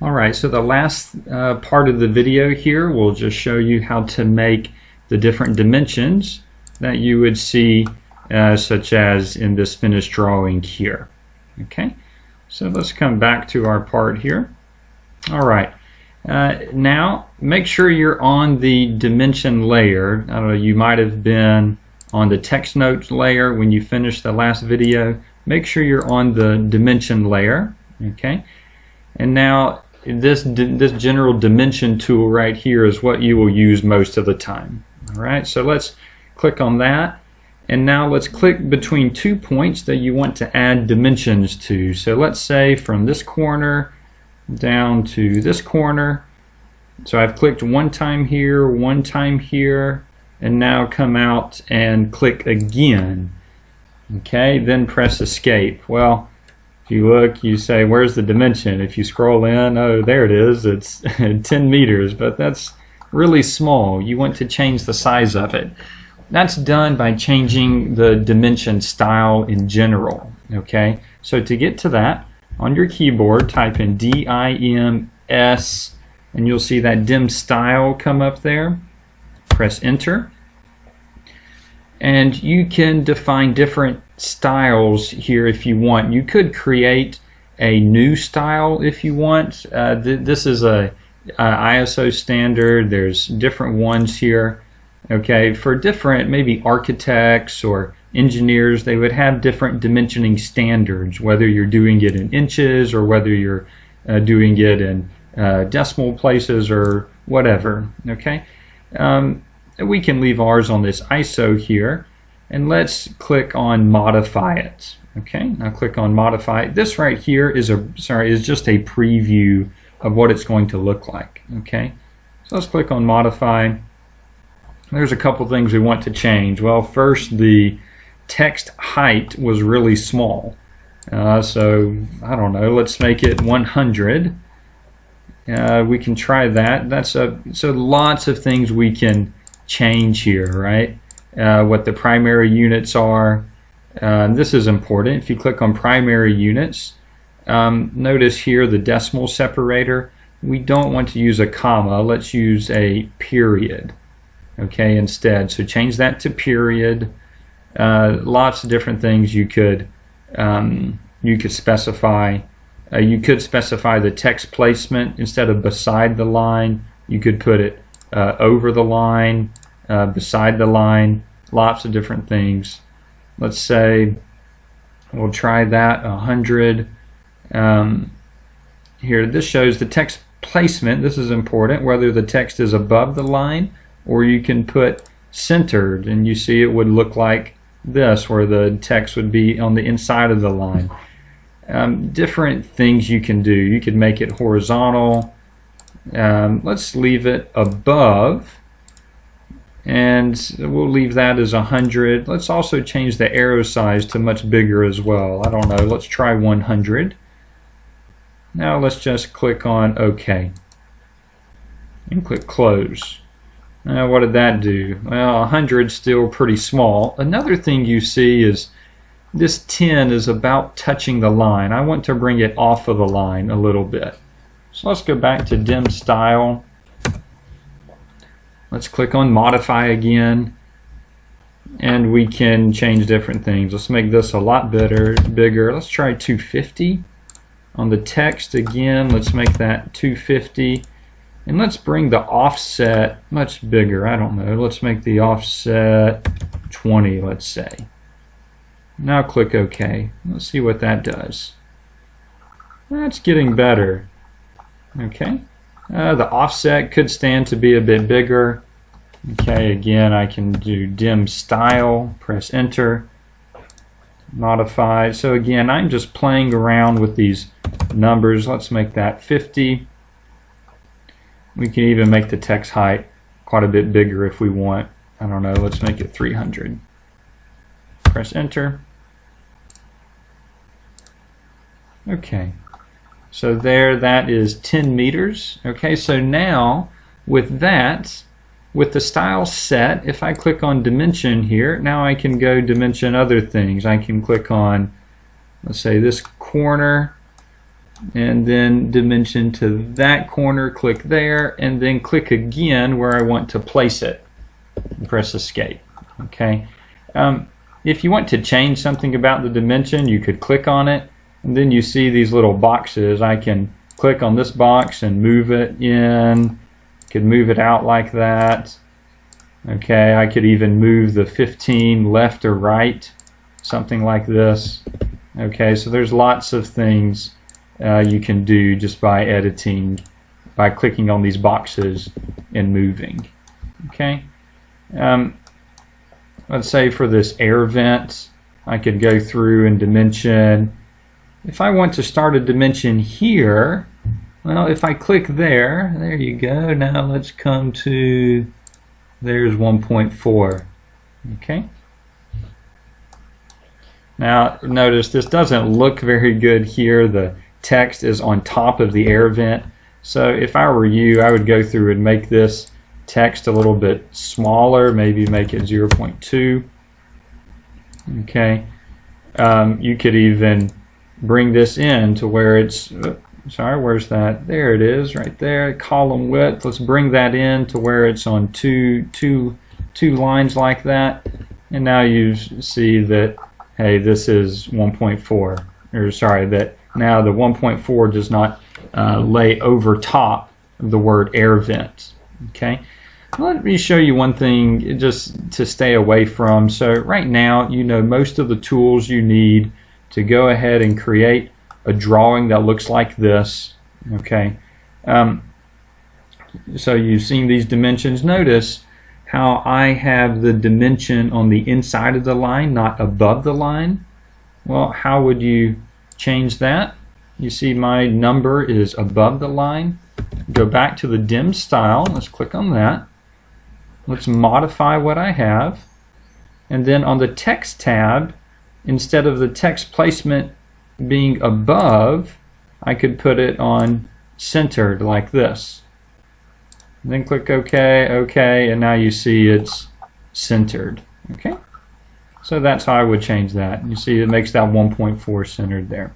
Alright, so the last part of the video here will just show you how to make the different dimensions that you would see such as in this finished drawing here. Okay, so let's come back to our part here. Alright, now make sure you're on the dimension layer. I don't know, you might have been on the text notes layer when you finished the last video. Make sure you're on the dimension layer. Okay, and now this general dimension tool right here is what you will use most of the time. Alright, so let's click on that, and now let's click between 2 points that you want to add dimensions to. So let's say from this corner down to this corner. So I've clicked one time here, and now come out and click again. Okay, then press escape. Well, if you look, you say, where's the dimension? If you scroll in, oh, there it is. It's 10 meters, but that's really small. You want to change the size of it. That's done by changing the dimension style in general. Okay, so to get to that, on your keyboard, type in DIMS, and you'll see that dim style come up there. Press enter. And you can define different styles here if you want. You could create a new style if you want. This is a ISO standard. There's different ones here. Okay, for different maybe architects or engineers, they would have different dimensioning standards, whether you're doing it in inches or whether you're doing it in decimal places or whatever. Okay. We can leave ours on this ISO here, and let's click on modify it. Okay, now click on modify. This right here is just a preview of what it's going to look like. Okay, so let's click on modify. There's a couple things we want to change. Well, first, the text height was really small, so I don't know, let's make it 100. We can try that. So lots of things we can change here, right? What the primary units are. This is important. If you click on primary units, notice here the decimal separator. We don't want to use a comma. Let's use a period. Okay, instead. So change that to period. Lots of different things you could specify. You could specify the text placement. Instead of beside the line, you could put it over the line, beside the line, lots of different things. Let's say we'll try that 100. Here, this shows the text placement. This is important, whether the text is above the line or you can put centered, and you see it would look like this, where the text would be on the inside of the line. Different things you can do. You could make it horizontal. Let's leave it above, and we'll leave that as 100. Let's also change the arrow size to much bigger as well. I don't know, let's try 100. Now let's just click on OK and click close. Now what did that do? Well, 100 is still pretty small. Another thing you see is this 10 is about touching the line. I want to bring it off of the line a little bit. So let's go back to dim style. Let's click on modify again, and we can change different things. Let's make this a lot bigger. Let's try 250. On the text again, let's make that 250, and let's bring the offset much bigger. I don't know, let's make the offset 20, let's say. Now click OK. Let's see what that does. That's getting better. Okay, the offset could stand to be a bit bigger. Okay, again, I can do dim style, press enter, modify. So again, I'm just playing around with these numbers. Let's make that 50. We can even make the text height quite a bit bigger if we want. I don't know, let's make it 300. Press enter. Okay, so there, that is 10 meters. Okay, so now with that, with the style set, if I click on dimension here, now I can go dimension other things. I can click on, let's say, this corner, and then dimension to that corner, click there, and then click again where I want to place it. Press escape. Okay. If you want to change something about the dimension, you could click on it, and then you see these little boxes. I can click on this box and move it in. Could move it out like that. Okay, I could even move the 15 left or right, something like this. Okay, so there's lots of things you can do just by editing, by clicking on these boxes and moving. Okay. Let's say for this air vent, I could go through and dimension. If I want to start a dimension here, well, if I click there, there you go. Now let's come to, there's 1.4. Okay. Now notice this doesn't look very good here. The text is on top of the air vent. So if I were you, I would go through and make this text a little bit smaller, maybe make it 0.2. Okay. You could even bring this in to where it's, sorry, where's that? There it is, right there, column width. Let's bring that in to where it's on two lines like that. And now you see that, hey, this is 1.4, or sorry, that now the 1.4 does not lay over top of the word air vent. Okay, let me show you one thing just to stay away from. So right now, you know most of the tools you need to go ahead and create a drawing that looks like this. Okay, so you've seen these dimensions. Notice how I have the dimension on the inside of the line, not above the line. Well, how would you change that? You see my number is above the line. Go back to the dim style. Let's click on that. Let's modify what I have. And then on the text tab, instead of the text placement being above, I could put it on centered like this. And then click OK, OK, and now you see it's centered. Okay, so that's how I would change that. You see it makes that 1.4 centered there.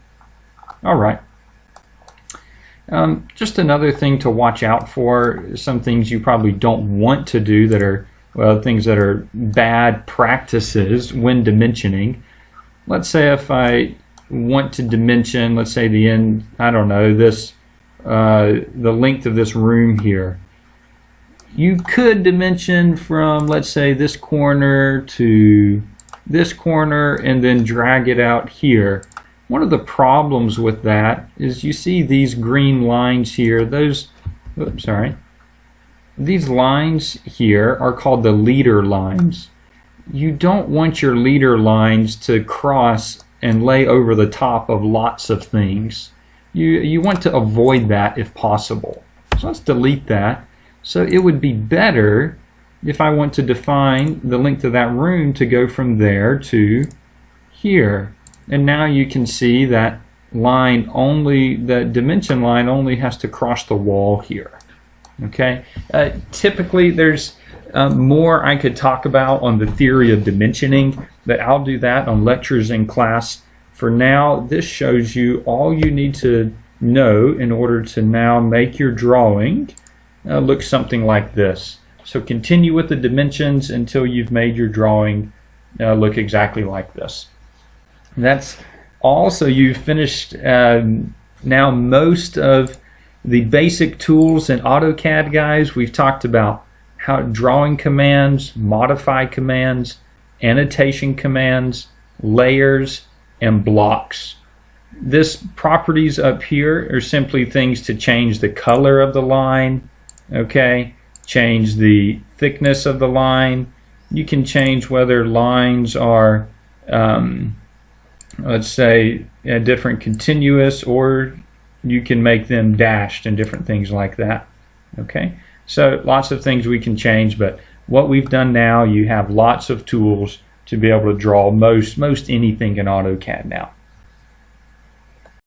All right. Just another thing to watch out for, some things you probably don't want to do that are, well, things that are bad practices when dimensioning. Let's say if I want to dimension, let's say the end, I don't know, this, the length of this room here. You could dimension from, let's say, this corner to this corner and then drag it out here. One of the problems with that is you see these green lines here, those, oops, sorry. These lines here are called the leader lines. You don't want your leader lines to cross and lay over the top of lots of things. You want to avoid that if possible. So let's delete that. So it would be better if I want to define the length of that room to go from there to here. And now you can see that line only, the dimension line only has to cross the wall here. Okay. Typically there's more I could talk about on the theory of dimensioning, but I'll do that on lectures in class. For now, this shows you all you need to know in order to now make your drawing look something like this. So continue with the dimensions until you've made your drawing look exactly like this. That's all. So you've finished now most of the basic tools in AutoCAD, guys. We've talked about how drawing commands, modify commands, annotation commands, layers, and blocks. This properties up here are simply things to change the color of the line, okay? Change the thickness of the line. You can change whether lines are let's say a different continuous, or you can make them dashed and different things like that. Okay, so lots of things we can change, but what we've done now, you have lots of tools to be able to draw most anything in AutoCAD now.